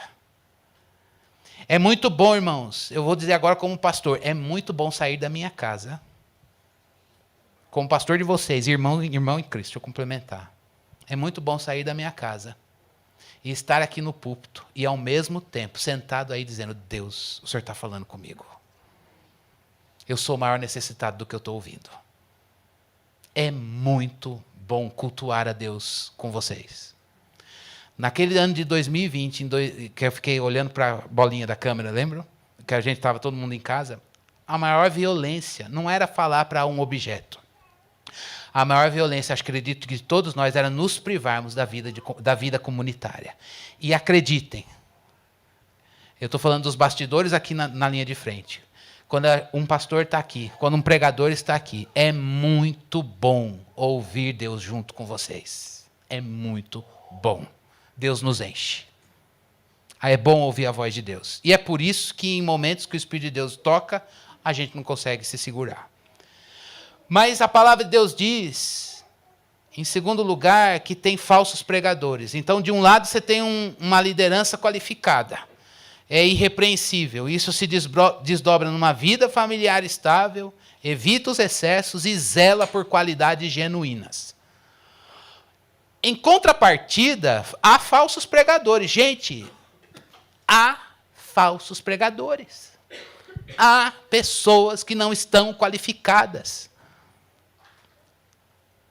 É muito bom, irmãos. Eu vou dizer agora como pastor. É muito bom sair da minha casa. Como pastor de vocês, irmão em Cristo, deixa eu complementar. É muito bom sair da minha casa e estar aqui no púlpito e ao mesmo tempo sentado aí dizendo: Deus, o Senhor está falando comigo. Eu sou o maior necessitado do que eu estou ouvindo. É muito bom cultuar a Deus com vocês. Naquele ano de 2020, que eu fiquei olhando para a bolinha da câmera, lembram? Que a gente estava todo mundo em casa. A maior violência não era falar para um objeto. A maior violência, acredito que de todos nós, era nos privarmos da vida comunitária. E acreditem, eu estou falando dos bastidores aqui na linha de frente. Quando um pastor está aqui, quando um pregador está aqui, é muito bom ouvir Deus junto com vocês. É muito bom. Deus nos enche. É bom ouvir a voz de Deus. E é por isso que em momentos que o Espírito de Deus toca, a gente não consegue se segurar. Mas a palavra de Deus diz, em segundo lugar, que tem falsos pregadores. Então, de um lado, você tem uma liderança qualificada. É irrepreensível. Isso se desdobra numa vida familiar estável, evita os excessos e zela por qualidades genuínas. Em contrapartida, há falsos pregadores. Gente, há falsos pregadores. Há pessoas que não estão qualificadas.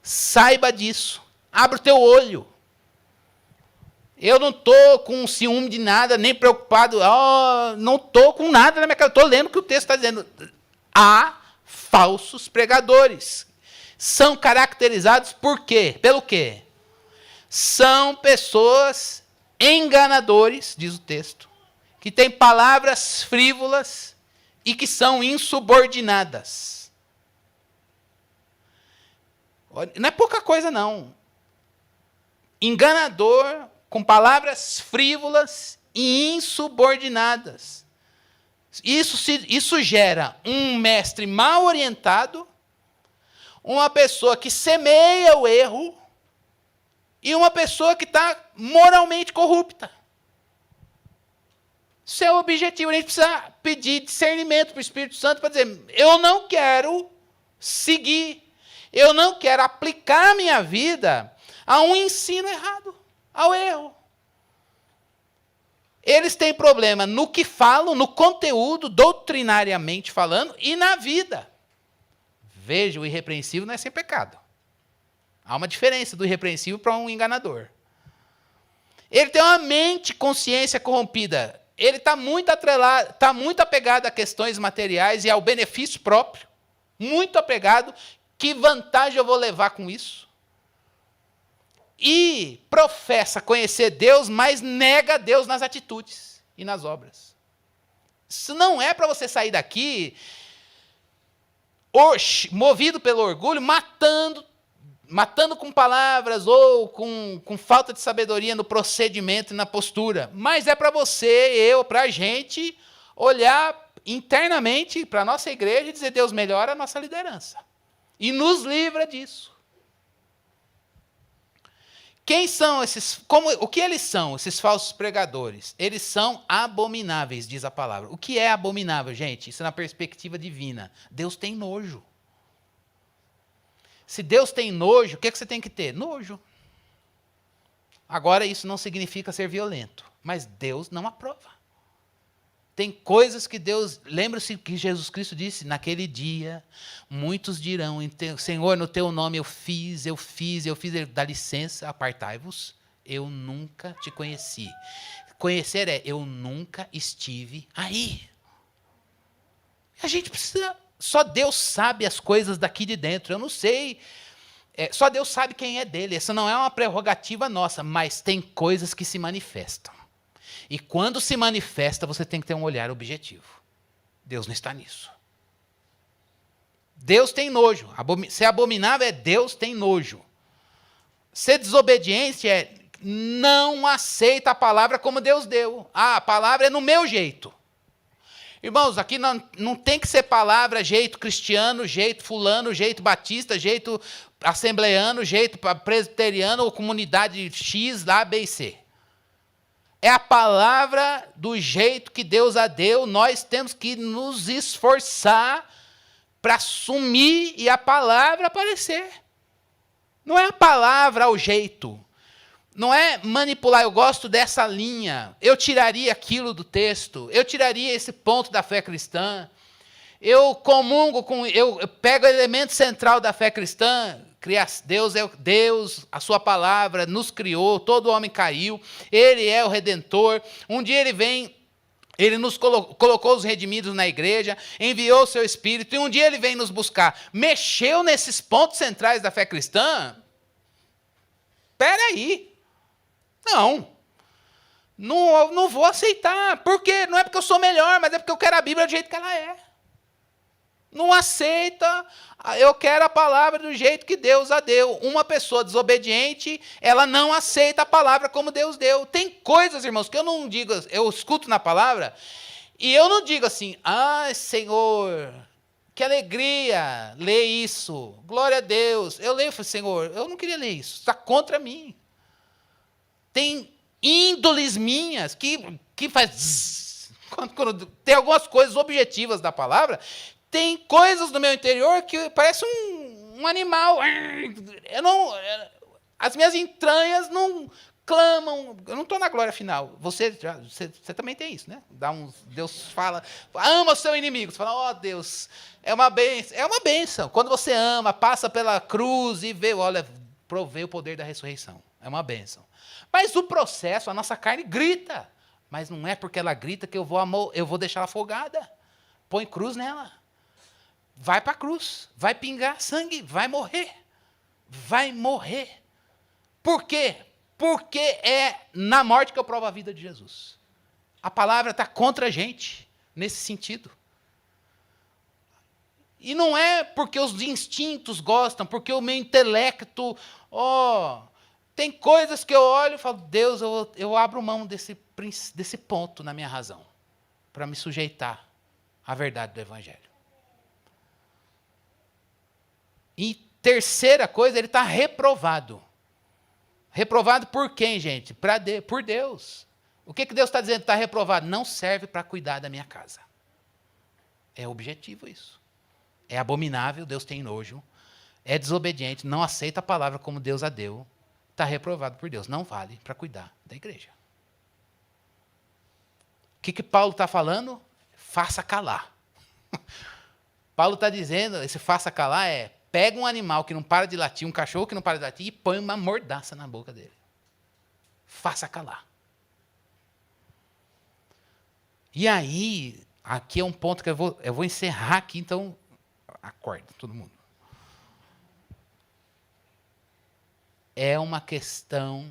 Saiba disso. Abra o teu olho. Eu não estou com ciúme de nada, nem preocupado. Não estou com nada na minha cara. Estou lendo o que o texto está dizendo. Há falsos pregadores. São caracterizados por quê? Pelo quê? São pessoas enganadores, diz o texto, que têm palavras frívolas e que são insubordinadas. Não é pouca coisa, não. Enganador, com palavras frívolas e insubordinadas. Isso gera um mestre mal orientado, uma pessoa que semeia o erro e uma pessoa que está moralmente corrupta. Isso é o objetivo. A gente precisa pedir discernimento para o Espírito Santo para dizer: eu não quero seguir, eu não quero aplicar a minha vida a um ensino errado, ao erro. Eles têm problema no que falam, no conteúdo, doutrinariamente falando, e na vida. Veja, o irrepreensível não é sem pecado. Há uma diferença do irrepreensível para um enganador. Ele tem uma mente, consciência corrompida. Ele está muito atrelado, está muito apegado a questões materiais e ao benefício próprio. Muito apegado. Que vantagem eu vou levar com isso? E professa conhecer Deus, mas nega Deus nas atitudes e nas obras. Isso não é para você sair daqui movido pelo orgulho, matando com palavras ou com falta de sabedoria no procedimento e na postura. Mas é para você, para a gente, olhar internamente para a nossa igreja e dizer: Deus, melhora a nossa liderança. E nos livra disso. Quem são esses? O que eles são, esses falsos pregadores? Eles são abomináveis, diz a palavra. O que é abominável, gente? Isso é na perspectiva divina. Deus tem nojo. Se Deus tem nojo, o que você tem que ter? Nojo. Agora, isso não significa ser violento, mas Deus não aprova. Tem coisas que Deus... Lembra-se que Jesus Cristo disse: naquele dia, muitos dirão: Senhor, no teu nome eu fiz. Dá licença, apartai-vos. Eu nunca te conheci. Conhecer é: eu nunca estive aí. A gente precisa... Só Deus sabe as coisas daqui de dentro. Eu não sei. Só Deus sabe quem é dele. Essa não é uma prerrogativa nossa, mas tem coisas que se manifestam. E quando se manifesta, você tem que ter um olhar objetivo. Deus não está nisso. Deus tem nojo. Ser abominável é Deus tem nojo. Ser desobediente é não aceita a palavra como Deus deu. A palavra é no meu jeito. Irmãos, aqui não tem que ser palavra jeito cristiano, jeito fulano, jeito batista, jeito assembleano, jeito presbiteriano ou comunidade X, lá, B e C. é a palavra do jeito que Deus a deu, nós temos que nos esforçar para assumir e a palavra aparecer. Não é a palavra ao jeito. Não é manipular, eu gosto dessa linha, eu tiraria aquilo do texto, eu tiraria esse ponto da fé cristã, eu comungo com, eu pego o elemento central da fé cristã, Deus é Deus, a sua palavra nos criou, todo homem caiu, ele é o Redentor, um dia ele vem, ele nos colocou os redimidos na igreja, enviou o seu Espírito, e um dia ele vem nos buscar. Mexeu nesses pontos centrais da fé cristã? Espera aí. Não vou aceitar. Por quê? Não é porque eu sou melhor, mas é porque eu quero a Bíblia do jeito que ela é. Não aceita, eu quero a palavra do jeito que Deus a deu. Uma pessoa desobediente, ela não aceita a palavra como Deus deu. Tem coisas, irmãos, que eu não digo, eu escuto na palavra, e eu não digo assim, Senhor, que alegria ler isso, glória a Deus. Eu leio e falo, Senhor, eu não queria ler isso, está contra mim. Tem índoles minhas que faz... Quando tem algumas coisas objetivas da palavra, tem coisas no meu interior que parece um animal. As minhas entranhas não clamam. Eu não estou na glória final. Você também tem isso, né? Deus fala, ama o seu inimigo. Você fala, Deus, é uma bênção. É uma bênção. Quando você ama, passa pela cruz e vê, provê o poder da ressurreição. É uma bênção. Mas o processo, a nossa carne grita. Mas não é porque ela grita que eu vou deixar ela afogada. Põe cruz nela. Vai para a cruz. Vai pingar sangue. Vai morrer. Vai morrer. Por quê? Porque é na morte que eu provo a vida de Jesus. A palavra está contra a gente, nesse sentido. E não é porque os instintos gostam, porque o meu intelecto... tem coisas que eu olho e falo, Deus, eu abro mão desse ponto na minha razão, para me sujeitar à verdade do Evangelho. E terceira coisa, ele está reprovado. Reprovado por quem, gente? Por Deus. O que Deus está dizendo que está reprovado? Não serve para cuidar da minha casa. É objetivo isso. É abominável, Deus tem nojo. É desobediente, não aceita a palavra como Deus a deu. Está reprovado por Deus. Não vale para cuidar da igreja. O que Paulo está falando? Faça calar. Paulo está dizendo, esse faça calar pega um animal que não para de latir, um cachorro que não para de latir, e põe uma mordaça na boca dele. Faça calar. E aí, aqui é um ponto que eu vou encerrar aqui, então, acorda todo mundo. É uma questão,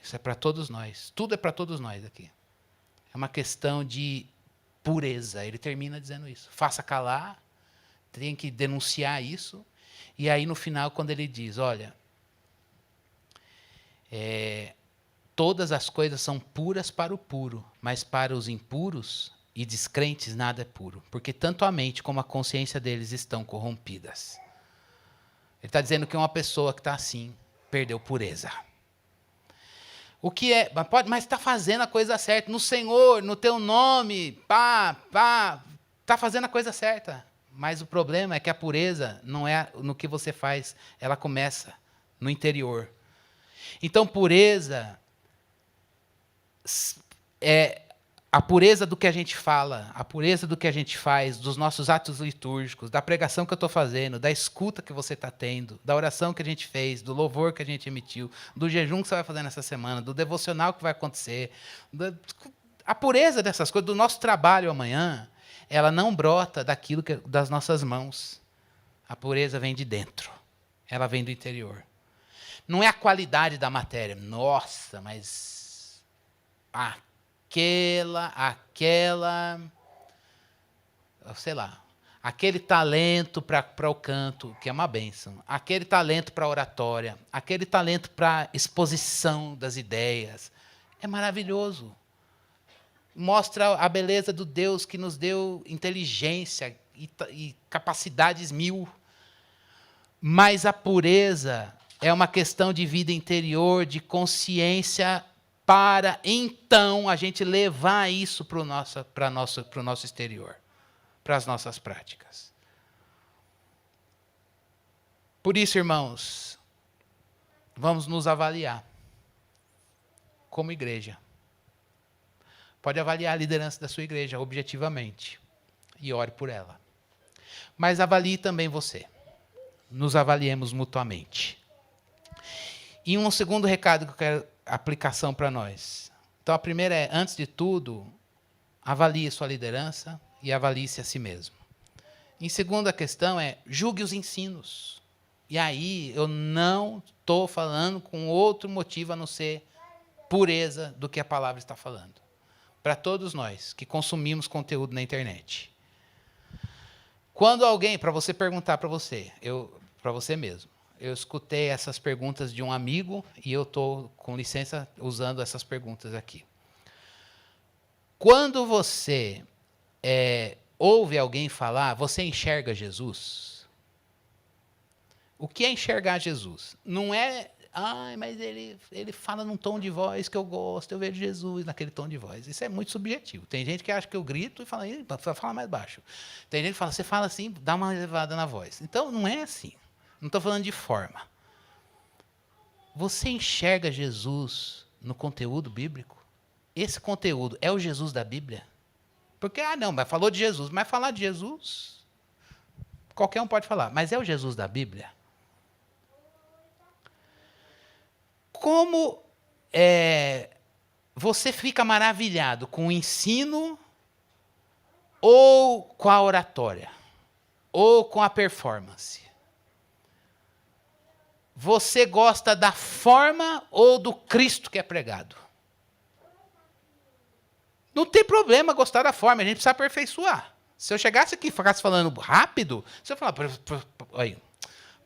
isso é para todos nós, tudo é para todos nós aqui. É uma questão de pureza. Ele termina dizendo isso. Faça calar, tem que denunciar isso. E aí, no final, quando ele diz, olha, todas as coisas são puras para o puro, mas para os impuros e descrentes nada é puro, porque tanto a mente como a consciência deles estão corrompidas. Ele está dizendo que uma pessoa que está assim, perdeu pureza. O que é? Mas está fazendo a coisa certa. No Senhor, no teu nome, está fazendo a coisa certa. Mas o problema é que a pureza não é no que você faz, ela começa no interior. Então, pureza é a pureza do que a gente fala, a pureza do que a gente faz, dos nossos atos litúrgicos, da pregação que eu estou fazendo, da escuta que você está tendo, da oração que a gente fez, do louvor que a gente emitiu, do jejum que você vai fazer nessa semana, do devocional que vai acontecer. A pureza dessas coisas, do nosso trabalho amanhã, ela não brota daquilo das nossas mãos. A pureza vem de dentro. Ela vem do interior. Não é a qualidade da matéria. Nossa, mas... sei lá, aquele talento para o canto, que é uma bênção, aquele talento para a oratória, aquele talento para a exposição das ideias, é maravilhoso. Mostra a beleza do Deus que nos deu inteligência e capacidades mil. Mas a pureza é uma questão de vida interior, de consciência para então a gente levar isso para o nosso exterior, para as nossas práticas. Por isso, irmãos, vamos nos avaliar como igreja. Pode avaliar a liderança da sua igreja objetivamente e ore por ela. Mas avalie também você. Nos avaliemos mutuamente. E um segundo recado que eu quero aplicação para nós. Então a primeira é, antes de tudo, avalie sua liderança e avalie-se a si mesmo. Em segunda questão é, julgue os ensinos. E aí eu não estou falando com outro motivo a não ser pureza do que a palavra está falando. Para todos nós que consumimos conteúdo na internet. Quando alguém, para você perguntar para você mesmo, eu escutei essas perguntas de um amigo e eu estou, com licença, usando essas perguntas aqui. Quando você ouve alguém falar, você enxerga Jesus? O que é enxergar Jesus? Não é, mas ele fala num tom de voz que eu gosto, eu vejo Jesus naquele tom de voz. Isso é muito subjetivo. Tem gente que acha que eu grito e fala mais baixo. Tem gente que fala, você fala assim, dá uma elevada na voz. Então, não é assim. Não estou falando de forma. Você enxerga Jesus no conteúdo bíblico? Esse conteúdo é o Jesus da Bíblia? Porque, mas falou de Jesus. Mas falar de Jesus, qualquer um pode falar. Mas é o Jesus da Bíblia? Como você fica maravilhado com o ensino ou com a oratória? Ou com a performance? Você gosta da forma ou do Cristo que é pregado? Não tem problema gostar da forma, a gente precisa aperfeiçoar. Se eu chegasse aqui e ficasse falando rápido, você ia falar,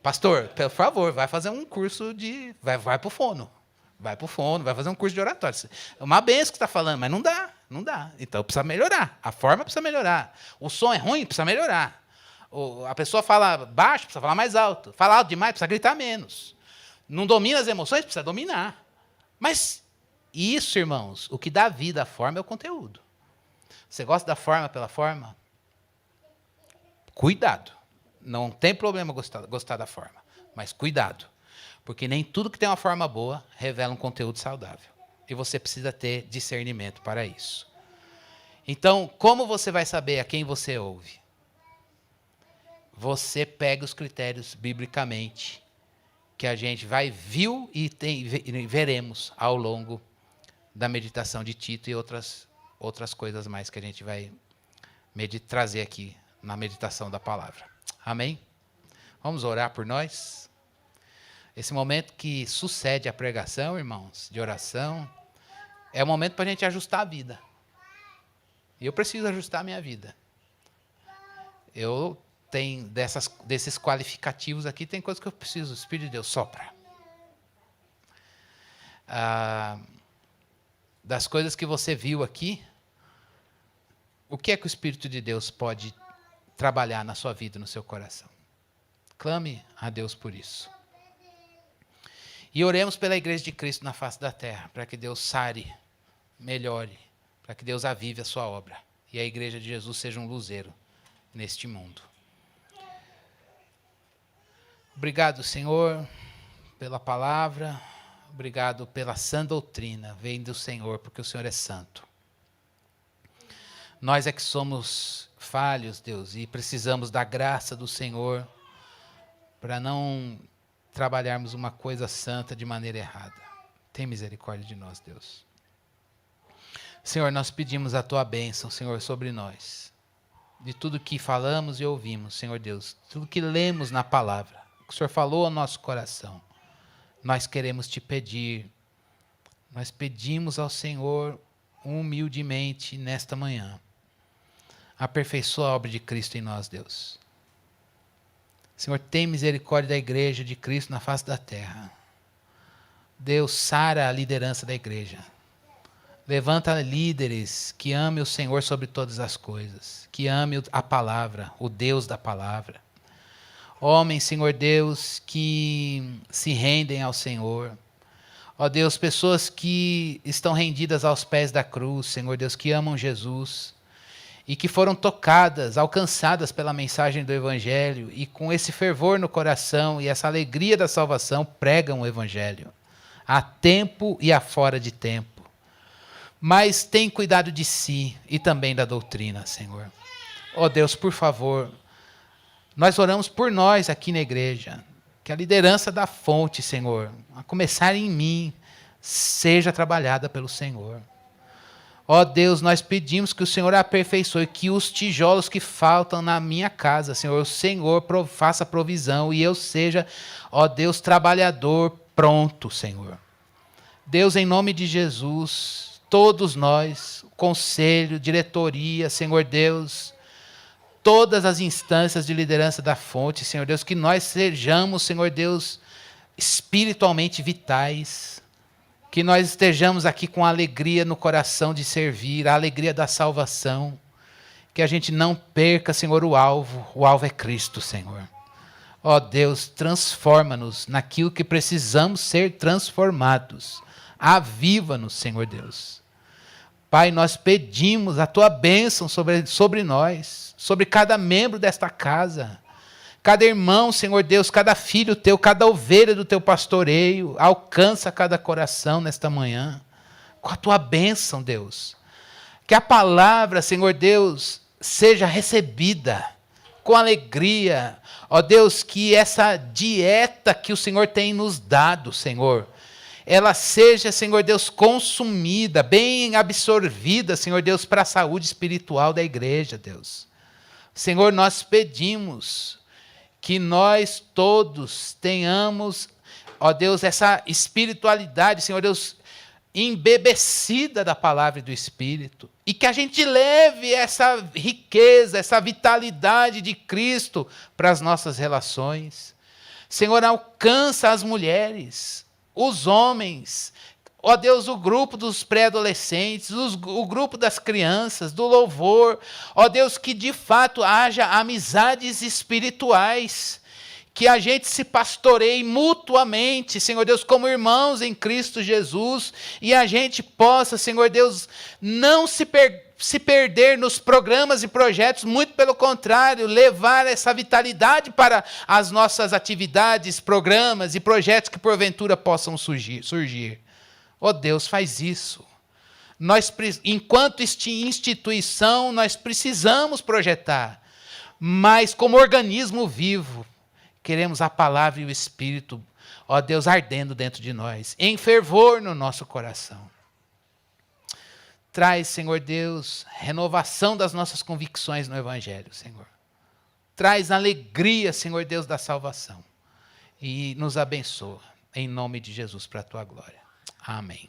pastor, por favor, vai fazer um curso de... Vai para o fono. Vai para o fono, vai fazer um curso de oratório. É uma benção que você está falando, mas não dá. Então precisa melhorar. A forma precisa melhorar. O som é ruim, precisa melhorar. A pessoa fala baixo, precisa falar mais alto. Fala alto demais, precisa gritar menos. Não domina as emoções, precisa dominar. Mas isso, irmãos, o que dá vida à forma é o conteúdo. Você gosta da forma pela forma? Cuidado. Não tem problema gostar da forma, mas cuidado. Porque nem tudo que tem uma forma boa revela um conteúdo saudável. E você precisa ter discernimento para isso. Então, como você vai saber a quem você ouve? Você pega os critérios biblicamente que a gente viu e veremos ao longo da meditação de Tito e outras coisas mais que a gente vai trazer aqui na meditação da palavra. Amém? Vamos orar por nós? Esse momento que sucede a pregação, irmãos, de oração, é o momento para a gente ajustar a vida. E eu preciso ajustar a minha vida. Eu tenho desses qualificativos aqui, tem coisas que eu preciso. O Espírito de Deus sopra. Das coisas que você viu aqui, o que é que o Espírito de Deus pode trabalhar na sua vida, no seu coração? Clame a Deus por isso. E oremos pela Igreja de Cristo na face da terra, para que Deus sare, melhore, para que Deus avive a sua obra. E a Igreja de Jesus seja um luzeiro neste mundo. Obrigado, Senhor, pela palavra. Obrigado pela sã doutrina. Vem do Senhor, porque o Senhor é santo. Nós é que somos falhos, Deus, e precisamos da graça do Senhor para não trabalharmos uma coisa santa de maneira errada. Tem misericórdia de nós, Deus. Senhor, nós pedimos a Tua bênção, Senhor, sobre nós. De tudo que falamos e ouvimos, Senhor Deus. Tudo que lemos na palavra. Que o Senhor falou ao nosso coração. Nós queremos Te pedir. Nós pedimos ao Senhor humildemente nesta manhã. Aperfeiçoa a obra de Cristo em nós, Deus. Senhor, tem misericórdia da igreja de Cristo na face da terra. Deus, sara a liderança da igreja. Levanta líderes que amem o Senhor sobre todas as coisas. Que amem a palavra, o Deus da palavra. Homens, Senhor Deus, que se rendem ao Senhor. Ó Deus, pessoas que estão rendidas aos pés da cruz, Senhor Deus, que amam Jesus e que foram tocadas, alcançadas pela mensagem do Evangelho e com esse fervor no coração e essa alegria da salvação pregam o Evangelho, a tempo e a fora de tempo. Mas tem cuidado de si e também da doutrina, Senhor. Ó Deus, por favor, nós oramos por nós aqui na igreja, que a liderança da fonte, Senhor, a começar em mim, seja trabalhada pelo Senhor. Ó Deus, nós pedimos que o Senhor aperfeiçoe, que os tijolos que faltam na minha casa, Senhor, o Senhor faça provisão e eu seja, ó Deus, trabalhador pronto, Senhor. Deus, em nome de Jesus, todos nós, conselho, diretoria, Senhor Deus, todas as instâncias de liderança da fonte, Senhor Deus, que nós sejamos, Senhor Deus, espiritualmente vitais, que nós estejamos aqui com alegria no coração de servir, a alegria da salvação, que a gente não perca, Senhor, o alvo é Cristo, Senhor. Ó Deus, transforma-nos naquilo que precisamos ser transformados, aviva-nos, Senhor Deus. Pai, nós pedimos a Tua bênção sobre nós, sobre cada membro desta casa, cada irmão, Senhor Deus, cada filho Teu, cada ovelha do Teu pastoreio, alcança cada coração nesta manhã, com a Tua bênção, Deus. Que a palavra, Senhor Deus, seja recebida com alegria. Ó Deus, que essa dieta que o Senhor tem nos dado, Senhor, ela seja, Senhor Deus, consumida, bem absorvida, Senhor Deus, para a saúde espiritual da igreja, Deus. Senhor, nós pedimos que nós todos tenhamos, ó Deus, essa espiritualidade, Senhor Deus, embebecida da palavra e do Espírito, e que a gente leve essa riqueza, essa vitalidade de Cristo para as nossas relações. Senhor, alcança as mulheres, os homens, ó Deus, o grupo dos pré-adolescentes, o grupo das crianças, do louvor, ó Deus, que de fato haja amizades espirituais, que a gente se pastoreie mutuamente, Senhor Deus, como irmãos em Cristo Jesus, e a gente possa, Senhor Deus, não se perder nos programas e projetos, muito pelo contrário, levar essa vitalidade para as nossas atividades, programas e projetos que porventura possam surgir. Oh Deus, faz isso. Nós, enquanto instituição, nós precisamos projetar, mas como organismo vivo, queremos a palavra e o Espírito, ó Deus, ardendo dentro de nós, em fervor no nosso coração. Traz, Senhor Deus, renovação das nossas convicções no Evangelho, Senhor. Traz alegria, Senhor Deus, da salvação. E nos abençoa, em nome de Jesus, para a Tua glória. Amém.